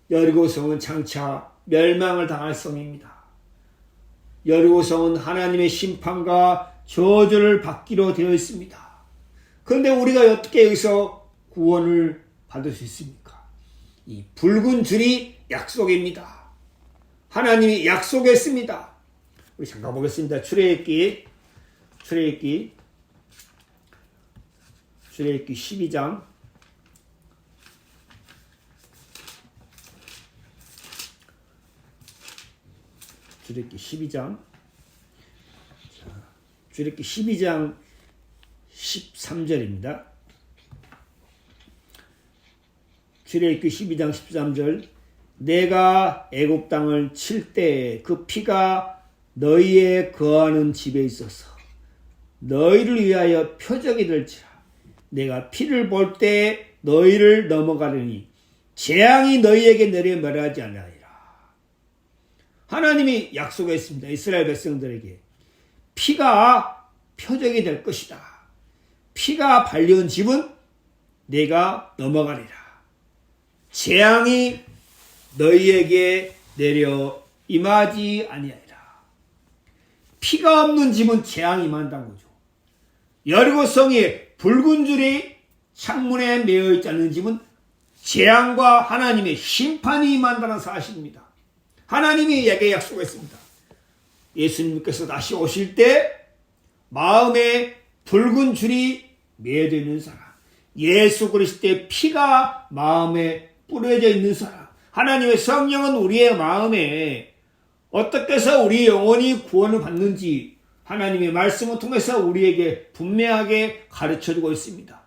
여리고성은 장차 멸망을 당할 성입니다. 여리고성은 하나님의 심판과 저주를 받기로 되어 있습니다. 그런데 우리가 어떻게 여기서 구원을 받을 수 있습니까? 이 붉은 줄이 약속입니다. 하나님이 약속했습니다. 우리 잠깐 보겠습니다. 출애굽기 12장 출애굽기 12장 13절입니다. 출애굽기 12장 13절 내가 애굽 땅을 칠 때 그 피가 너희의 거하는 집에 있어서 너희를 위하여 표적이 될지라. 내가 피를 볼 때 너희를 넘어가려니 재앙이 너희에게 내려 멸하지 않으리라. 하나님이 약속했습니다. 이스라엘 백성들에게 피가 표적이 될 것이다. 피가 발려온 집은 내가 넘어가리라. 재앙이 너희에게 내려 임하지 아니하리라. 피가 없는 집은 재앙이 임한다는 거죠. 여리고성에 붉은 줄이 창문에 메어 있지 않는 집은 재앙과 하나님의 심판이 임한다는 사실입니다. 하나님이 에게 약속했습니다. 예수님께서 다시 오실 때 마음에 붉은 줄이 메어져 있는 사람, 예수 그리스도의 피가 마음에 뿌려져 있는 사람, 하나님의 성령은 우리의 마음에 어떻게 해서 우리 영혼이 구원을 받는지 하나님의 말씀을 통해서 우리에게 분명하게 가르쳐주고 있습니다.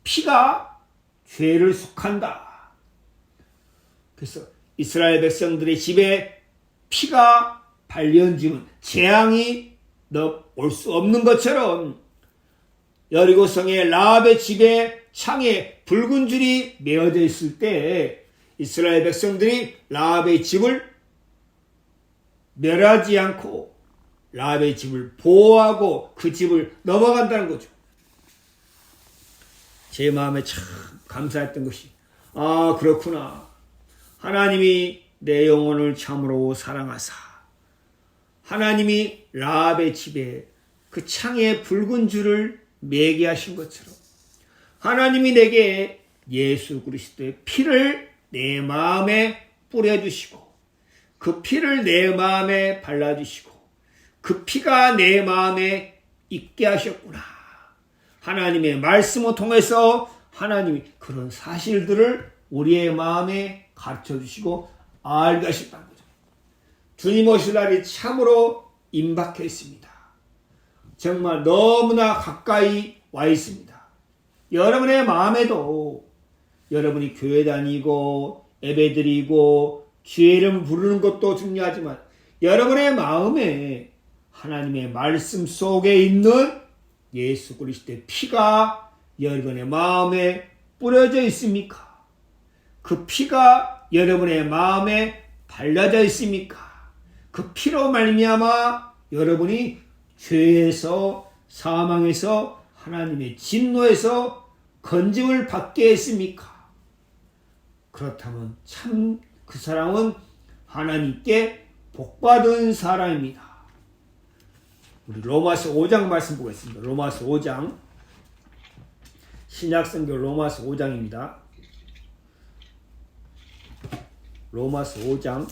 피가 죄를 속한다. 그래서 이스라엘 백성들의 집에 피가 발려온 집은 재앙이 올 수 없는 것처럼 여리고성의 라합의 집에 창에 붉은 줄이 메어져 있을 때 이스라엘 백성들이 라합의 집을 멸하지 않고 라합의 집을 보호하고 그 집을 넘어간다는 거죠. 제 마음에 참 감사했던 것이 그렇구나. 하나님이 내 영혼을 참으로 사랑하사 하나님이 라합의 집에 그 창에 붉은 줄을 매게 하신 것처럼 하나님이 내게 예수 그리스도의 피를 내 마음에 뿌려주시고 그 피를 내 마음에 발라주시고 그 피가 내 마음에 있게 하셨구나. 하나님의 말씀을 통해서 하나님이 그런 사실들을 우리의 마음에 가르쳐주시고 알게 하셨다는 거죠. 주님 오실 날이 참으로 임박해 있습니다. 정말 너무나 가까이 와 있습니다. 여러분의 마음에도 여러분이 교회 다니고 예배드리고 주의 이름 부르는 것도 중요하지만 여러분의 마음에 하나님의 말씀 속에 있는 예수 그리스도의 피가 여러분의 마음에 뿌려져 있습니까? 그 피가 여러분의 마음에 발라져 있습니까? 그 피로 말미암아 여러분이 죄에서 사망에서 하나님의 진노에서 건짐을 받게 했습니까? 그렇다면 참 그 사람은 하나님께 복받은 사람입니다. 우리 로마서 5장 말씀 보겠습니다. 로마서 5장, 신약성경 로마서 5장입니다. 로마서 5장,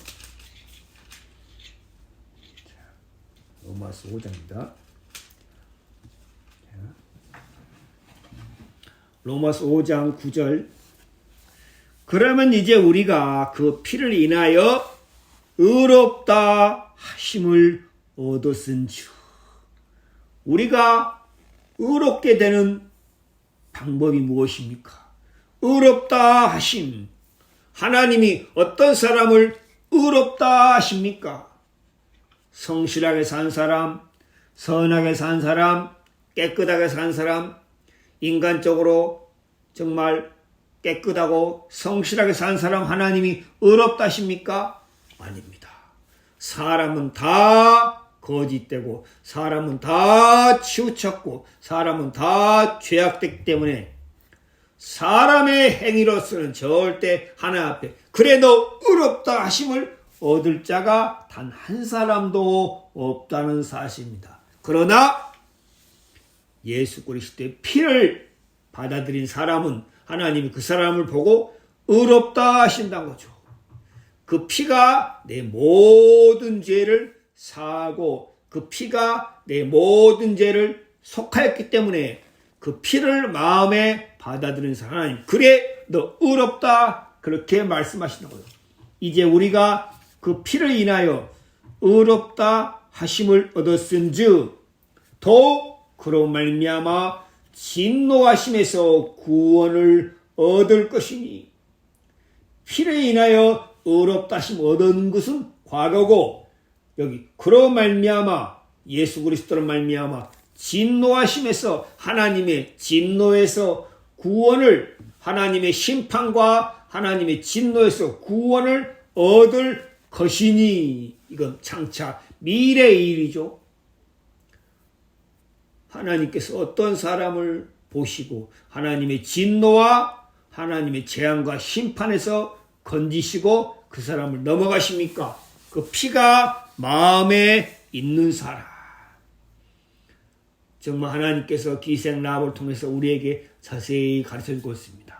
로마서 5장입니다. 로마서 5장 9절. 그러면 이제 우리가 그 피를 인하여 의롭다 하심을 얻었은즉, 우리가 의롭게 되는 방법이 무엇입니까? 의롭다 하심. 하나님이 어떤 사람을 의롭다 하십니까? 성실하게 산 사람, 선하게 산 사람, 깨끗하게 산 사람, 인간적으로 정말 깨끗하고 성실하게 산 사람 하나님이 의롭다 하십니까? 아닙니다. 사람은 다 거짓되고 사람은 다 치우쳤고 사람은 다 죄악되기 때문에 사람의 행위로서는 절대 하나님 앞에 그래 너 의롭다 하심을 얻을 자가 단 한 사람도 없다는 사실입니다. 그러나 예수 그리스도의 피를 받아들인 사람은 하나님이 그 사람을 보고 의롭다 하신다는 거죠. 그 피가 내 모든 죄를 사하고 그 피가 내 모든 죄를 속하였기 때문에 그 피를 마음에 받아들이는 사람 하나님 그래 너 의롭다 그렇게 말씀하시는 거예요. 이제 우리가 그 피를 인하여 의롭다 하심을 얻었은즉 더욱 그로 말미암아 진노하심에서 구원을 얻을 것이니, 피를 인하여 의롭다 하심 얻은 것은 과거고 여기 그로 말미암아 예수 그리스도로 말미암아 진노하심에서 하나님의 진노에서 구원을 하나님의 심판과 하나님의 진노에서 구원을 얻을 것이니, 이건 장차 미래의 일이죠. 하나님께서 어떤 사람을 보시고 하나님의 진노와 하나님의 재앙과 심판에서 건지시고 그 사람을 넘어가십니까? 그 피가 마음에 있는 사람. 정말 하나님께서 기생 라합을 통해서 우리에게 자세히 가르쳐주고 있습니다.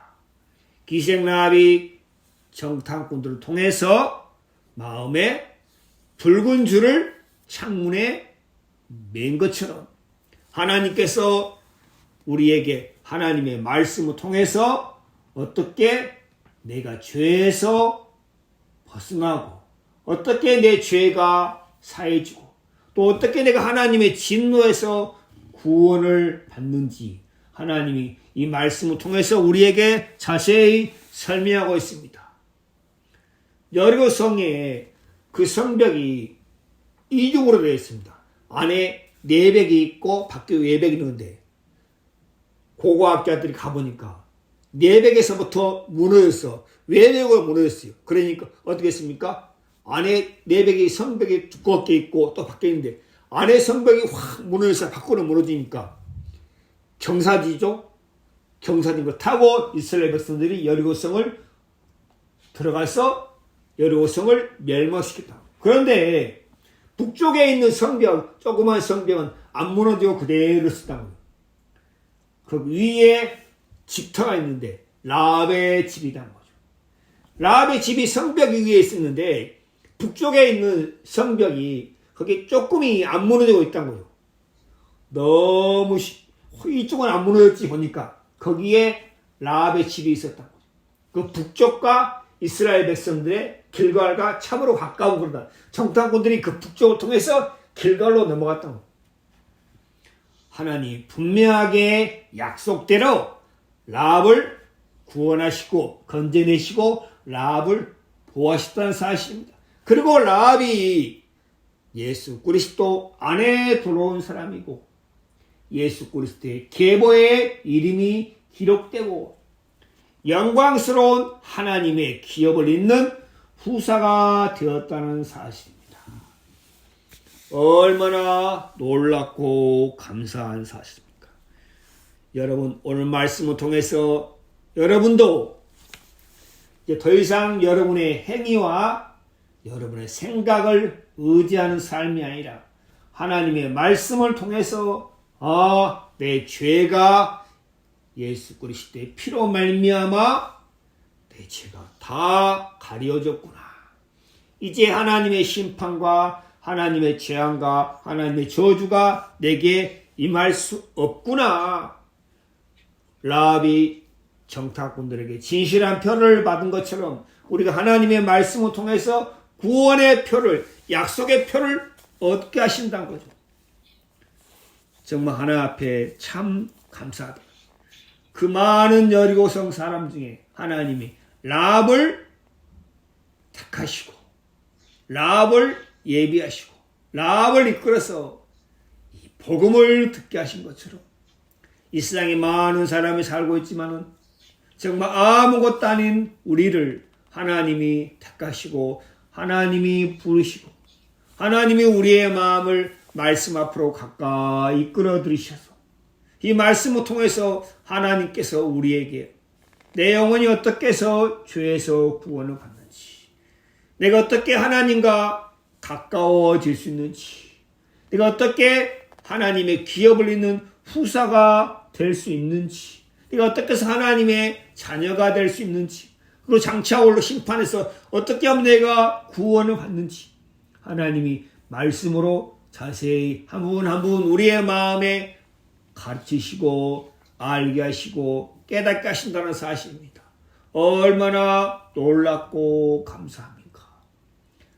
기생 라합이 정탐꾼들을 통해서 마음에 붉은 줄을 창문에 맨 것처럼 하나님께서 우리에게 하나님의 말씀을 통해서 어떻게 내가 죄에서 벗어나고 어떻게 내 죄가 사해지고 또 어떻게 내가 하나님의 진노에서 구원을 받는지 하나님이 이 말씀을 통해서 우리에게 자세히 설명하고 있습니다. 여리고 성에 그 성벽이 이중으로 되어 있습니다. 안에 내벽이 있고 밖에 외벽이 있는데 고고학자들이 가보니까 내벽에서부터 무너졌어. 외벽으로 무너졌어요. 그러니까 어떻게 했습니까? 안에 내벽이 성벽이 두껍게 있고 또 밖에 있는데 안에 성벽이 확 무너져서 밖으로 무너지니까 경사지죠. 경사진 걸 타고 이스라엘 백성들이 여리고성을 들어가서 여리고성을 멸망시켰다. 그런데 북쪽에 있는 성벽, 조그만 성벽은 안 무너지고 그대로 쓰다고요. 그 위에 집터가 있는데 라합의 집이라는 거죠. 라합의 집이 성벽 위에 있었는데 북쪽에 있는 성벽이 거기 조금이 안 무너지고 있다는 거예요. 너무 이쪽은 안 무너졌지 보니까 거기에 라합의 집이 있었다는 거죠. 그 북쪽과 이스라엘 백성들의 길갈과 참으로 가까운 그러다. 정탐꾼들이 그 북쪽을 통해서 길갈로 넘어갔다고. 하나님 분명하게 약속대로 라합을 구원하시고 건져내시고 라합을 보호하셨다는 사실입니다. 그리고 라합이 예수 그리스도 안에 들어온 사람이고 예수 그리스도의 계보의 이름이 기록되고 영광스러운 하나님의 기업을 잇는 후사가 되었다는 사실입니다. 얼마나 놀랍고 감사한 사실입니까? 여러분, 오늘 말씀을 통해서 여러분도 이제 더 이상 여러분의 행위와 여러분의 생각을 의지하는 삶이 아니라 하나님의 말씀을 통해서 내 죄가 예수 그리스도의 피로 말미암아 내 죄가 다 가려졌구나. 이제 하나님의 심판과 하나님의 재앙과 하나님의 저주가 내게 임할 수 없구나. 라합이 정탐꾼들에게 진실한 표를 받은 것처럼 우리가 하나님의 말씀을 통해서 구원의 표를, 약속의 표를 얻게 하신다는 거죠. 정말 하나님 앞에 참 감사하다. 그 많은 여리고성 사람 중에 하나님이 라합을 택하시고 라합을 예비하시고 라합을 이끌어서 이 복음을 듣게 하신 것처럼 이 세상에 많은 사람이 살고 있지만은 정말 아무것도 아닌 우리를 하나님이 택하시고 하나님이 부르시고 하나님이 우리의 마음을 말씀 앞으로 가까이 이끌어 들이셔서 이 말씀을 통해서 하나님께서 우리에게 내 영혼이 어떻게 해서 죄에서 구원을 받는지, 내가 어떻게 하나님과 가까워질 수 있는지, 내가 어떻게 하나님의 기업을 잇는 후사가 될 수 있는지, 내가 어떻게 해서 하나님의 자녀가 될 수 있는지, 그리고 장차 올로 심판에서 어떻게 하면 내가 구원을 받는지 하나님이 말씀으로 자세히 한 분 한 분 우리의 마음에 가르치시고 알게 하시고 깨닫게 하신다는 사실입니다. 얼마나 놀랍고 감사합니까?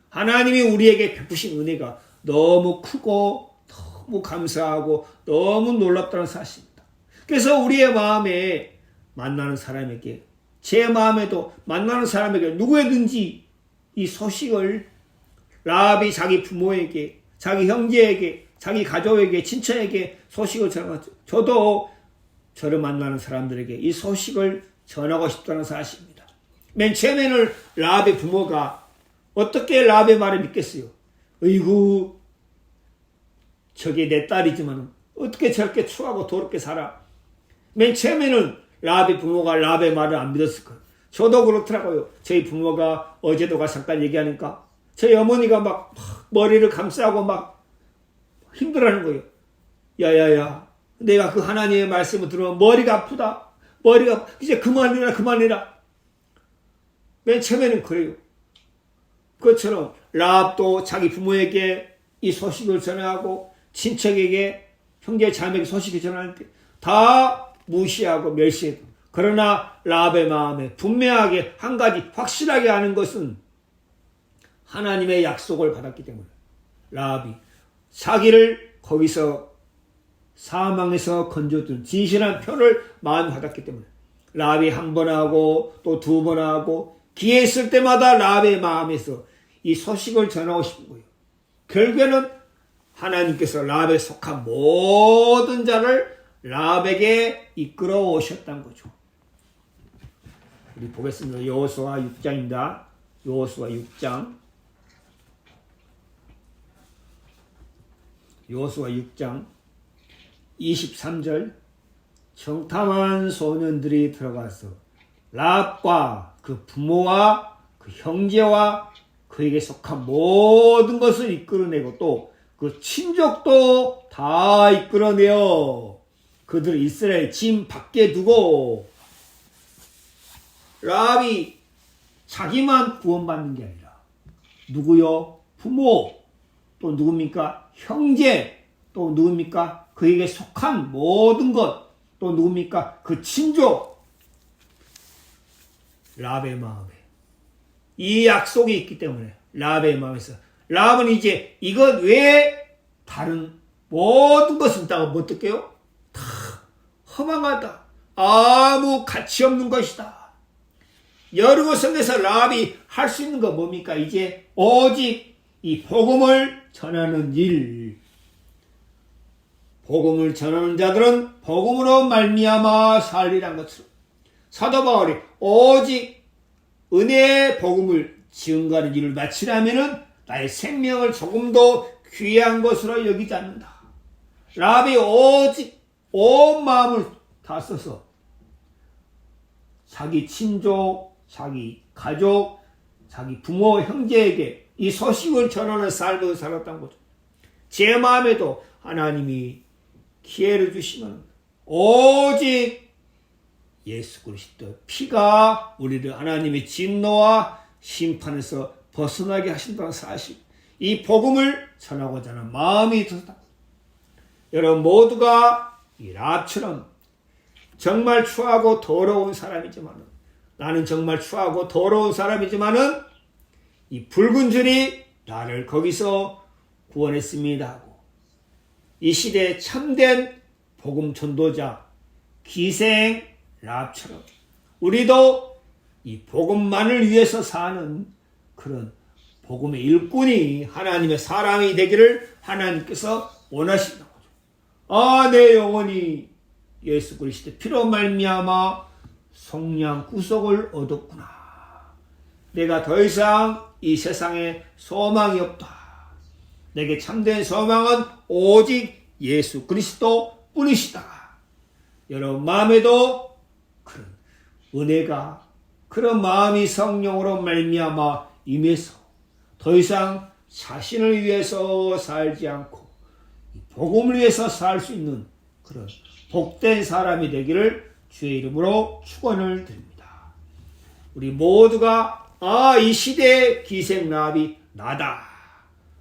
하나님이 우리에게 베푸신 은혜가 너무 크고 너무 감사하고 너무 놀랍다는 사실입니다. 그래서 우리의 마음에 만나는 사람에게, 제 마음에도 만나는 사람에게 누구에든지 이 소식을 라합이 자기 부모에게, 자기 형제에게, 자기 가족에게, 친척에게 소식을 전하죠. 저도 저를 만나는 사람들에게 이 소식을 전하고 싶다는 사실입니다. 맨 처음에는 라합의 부모가 어떻게 라합의 말을 믿겠어요? 어이구, 저게 내 딸이지만 어떻게 저렇게 추하고 더럽게 살아? 맨 처음에는 라합의 부모가 라합의 말을 안 믿었을 거예요. 저도 그렇더라고요. 저희 부모가 어제도 잠깐 얘기하니까 저희 어머니가 막 머리를 감싸고 막 힘들어하는 거예요. 야야야, 내가 그 하나님의 말씀을 들으면 머리가 아프다. 머리가 이제 그만해라. 맨 처음에는 그래요. 그것처럼 라합도 자기 부모에게 이 소식을 전하고 친척에게, 형제 자매에게 소식을 전할 때 다 무시하고 멸시해도, 그러나 라합의 마음에 분명하게 한 가지 확실하게 아는 것은 하나님의 약속을 받았기 때문에 라합이 자기를 거기서 사망에서 건져준 진실한 표를 마음에 받았기 때문에 라합이 한 번 하고 또 두 번 하고 기회 있을 때마다 라합의 마음에서 이 소식을 전하고 싶은 거예요. 결국에는 하나님께서 라합에 속한 모든 자를 라합에게 이끌어 오셨다는 거죠. 우리 보겠습니다. 여호수아 6장입니다. 여호수아 6장. 여호수아 6장 23절. 정탐한 소년들이 들어가서 라합과 그 부모와 그 형제와 그에게 속한 모든 것을 이끌어내고 또 그 친족도 다 이끌어내어 그들을 이스라엘 짐 밖에 두고, 라합이 자기만 구원받는 게 아니라 누구요? 부모, 또 누굽니까? 형제, 또 누굽니까? 그에게 속한 모든 것, 또 누굽니까? 그 친족. 라합의 마음에 이 약속이 있기 때문에 라합의 마음에서 라합은 이제 이것 외에 다른 모든 것은 다 어떻게요? 다 허망하다. 아무 가치 없는 것이다. 여리고성에서 라합이 할 수 있는 건 뭡니까? 이제 오직 이 복음을 전하는 일. 복음을 전하는 자들은 복음으로 말미암아 살리란 것처럼 사도 바울이 오직 은혜의 복음을 증거하는 일을 마치려면은 나의 생명을 조금도 귀한 것으로 여기지 않는다. 라합이 오직 온 마음을 다 써서 자기 친족, 자기 가족, 자기 부모, 형제에게 이 소식을 전하는 삶을 살았던 거죠. 제 마음에도 하나님이 기회를 주시면 오직 예수 그리스도의 피가 우리를 하나님의 진노와 심판에서 벗어나게 하신다는 사실, 이 복음을 전하고자 하는 마음이 있었다. 여러분 모두가 이 라합처럼 정말 추하고 더러운 사람이지만, 나는 정말 추하고 더러운 사람이지만은 이 붉은 줄이 나를 거기서 구원했습니다 하고, 이 시대에 참된 복음 전도자 기생 라합처럼 우리도 이 복음만을 위해서 사는 그런 복음의 일꾼이 하나님의 사람이 되기를 하나님께서 원하신다는 거죠. 아, 내 영혼이 예수 그리스도의 피로 말미암아 속량 구속을 얻었구나. 내가 더 이상 이 세상에 소망이 없다. 내게 참된 소망은 오직 예수 그리스도 뿐이시다. 여러분 마음에도 그런 은혜가, 그런 마음이 성령으로 말미암아 임해서 더 이상 자신을 위해서 살지 않고 복음을 위해서 살 수 있는 그런 복된 사람이 되기를 주의 이름으로 축원을 드립니다. 우리 모두가 이 시대의 기생 라합이 나다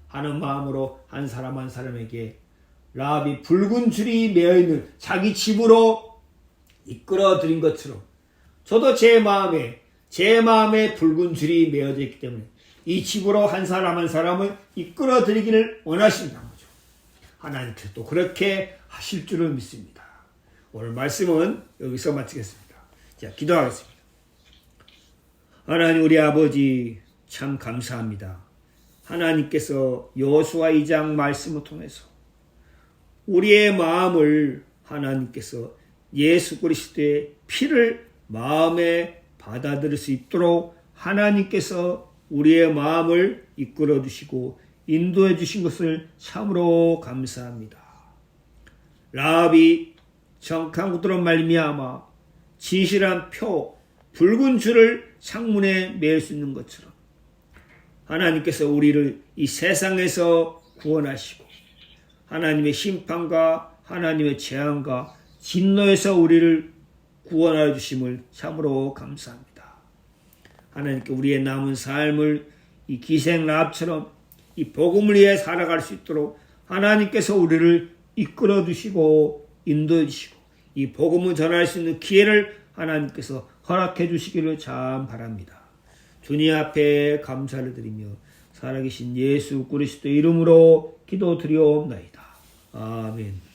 하는 마음으로 한 사람 한 사람에게 라합이 붉은 줄이 매어있는 자기 집으로 이끌어들인 것처럼 저도 제 마음에 붉은 줄이 매어져 있기 때문에 이 집으로 한 사람 한 사람을 이끌어들이기를 원하신다는 거죠. 하나님께서 또 그렇게 하실 줄을 믿습니다. 오늘 말씀은 여기서 마치겠습니다. 자, 기도하겠습니다. 하나님 우리 아버지 참 감사합니다. 하나님께서 여호수아 2장 말씀을 통해서 우리의 마음을 하나님께서 예수 그리스도의 피를 마음에 받아들일 수 있도록 하나님께서 우리의 마음을 이끌어 주시고 인도해 주신 것을 참으로 감사합니다. 라합이 정확한 것으로 말미암아 진실한 표, 붉은 줄을 창문에 매일 수 있는 것처럼 하나님께서 우리를 이 세상에서 구원하시고 하나님의 심판과 하나님의 재앙과 진노에서 우리를 구원하여 주심을 참으로 감사합니다. 하나님께 우리의 남은 삶을 이 기생 라합처럼 이 복음을 위해 살아갈 수 있도록 하나님께서 우리를 이끌어 주시고 인도해 주시고 이 복음을 전할 수 있는 기회를 하나님께서 허락해 주시기를 참 바랍니다. 주님 앞에 감사를 드리며 살아계신 예수 그리스도 이름으로 기도드리옵나이다. 아멘.